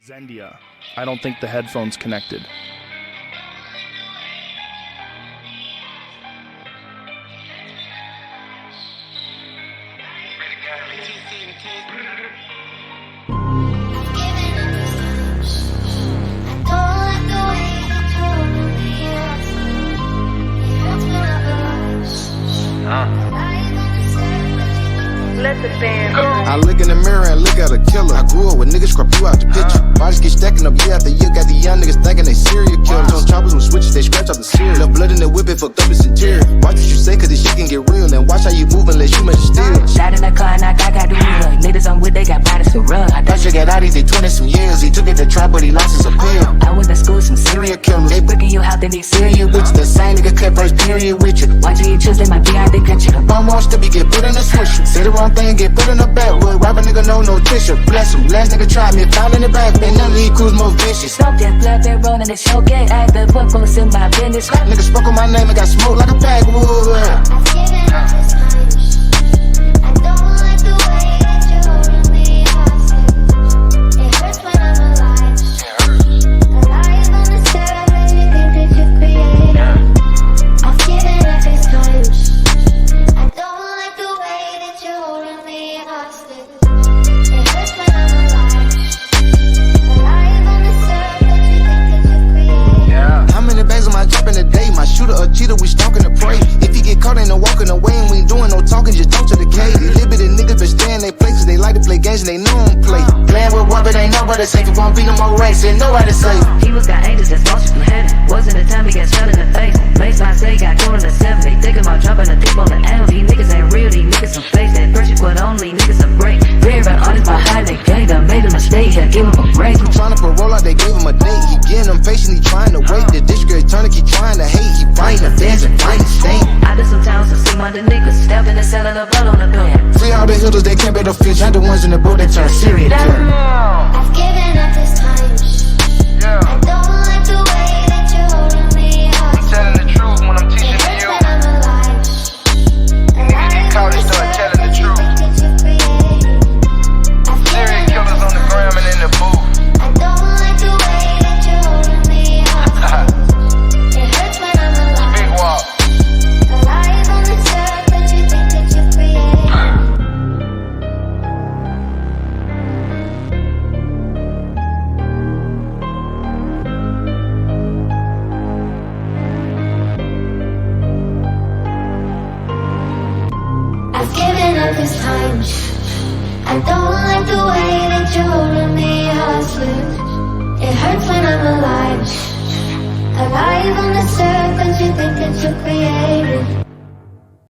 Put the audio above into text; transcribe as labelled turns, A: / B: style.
A: Zendia. I don't think the headphone's connected.
B: I look in the mirror and look at a killer. I grew up with niggas crop you out the picture. Bodies get stacking up year after year. Got the young niggas thinking they serial killers. On choppers with switches, they scratch out the cereal. The blood in the whip, it fucked up its interior. Watch what you say, cause this shit can get real. And watch how you move unless you measure still.
C: Shot in the car and I got the wheel. Niggas I'm with, they got bodies to run. I
B: That shit got out, they 20 some years. He took it to try, but he lost his appeal.
C: I went to school with some serial killers. They bricking you out, they need serial bitches.
B: The same nigga cut first period with you.
C: Watching you choose, they might be out the country.
B: Bum wants to be get put in the swisher. Say the wrong thing, get put in the backwood. Rob a nigga, no tissue. Bless him, last nigga tried me, found in the back. Ain't none of these crews more vicious.
C: Smoke that blood, they rolling the show. Get out the book, folks in my business.
B: Nigga spoke on my name and got smoked like a backwood.
D: I've given up this times. I don't like the way that you're holding me hostage. It hurts when I'm alive. Alive on the surface, you think that you created. I've given up this times. I don't like the way that you're holding me hostage. It hurts when I'm alive. Alive on the surface, you think that you created.
B: How many bags am I dropping a day? My shooter a cheater, we stalking to pray. If you get caught, ain't no walking away, and we ain't doing no talking, just talk to the cage. These little bitty niggas been stay in they places, they like to play games and they know them play. Playing with one, but ain't nobody safe. It won't be no more race, ain't nobody safe.
C: He was got angels that's watching from heaven. Wasn't the time he got shot in the face. Baseline say got killed in the 70. Thinking about dropping a thief on the AMV. Niggas ain't real, these niggas some fakes. That pressure quit only, niggas some break. Fear about artists behind they gang. Done made a mistake, yeah, give him a break.
B: Trying to parole out, they gave him a date. He getting impatient, he trying to wait. The district attorney keep trying to hate. He fighting the feds and fighting the state.
C: I did some towns to see my niggas. Stabbed in the cell of the blood on the bed.
B: Free all the hitters, they can't be the fish. Not the ones in the boat, they turn serious killer.
D: I've given up this times. I don't like the way that you're holding me hostage.
E: Telling the truth when I'm teaching
D: It hurts
E: you.
D: when I'm alive. Alive
E: caught,
D: on
E: they
D: the
E: start
D: surface,
E: telling the
D: you
E: truth.
D: think that you created. I've
E: Serial
D: given up
E: killers on
D: this
E: the gram and in the booth.
D: I don't like the way that you're holding me hostage. It hurts when I'm alive.
E: Big walk.
D: Alive on the surface, you think that you created. I've given up this times. I don't like the way that you're holding me hostage. It hurts when I'm alive. Alive on the surface, you think that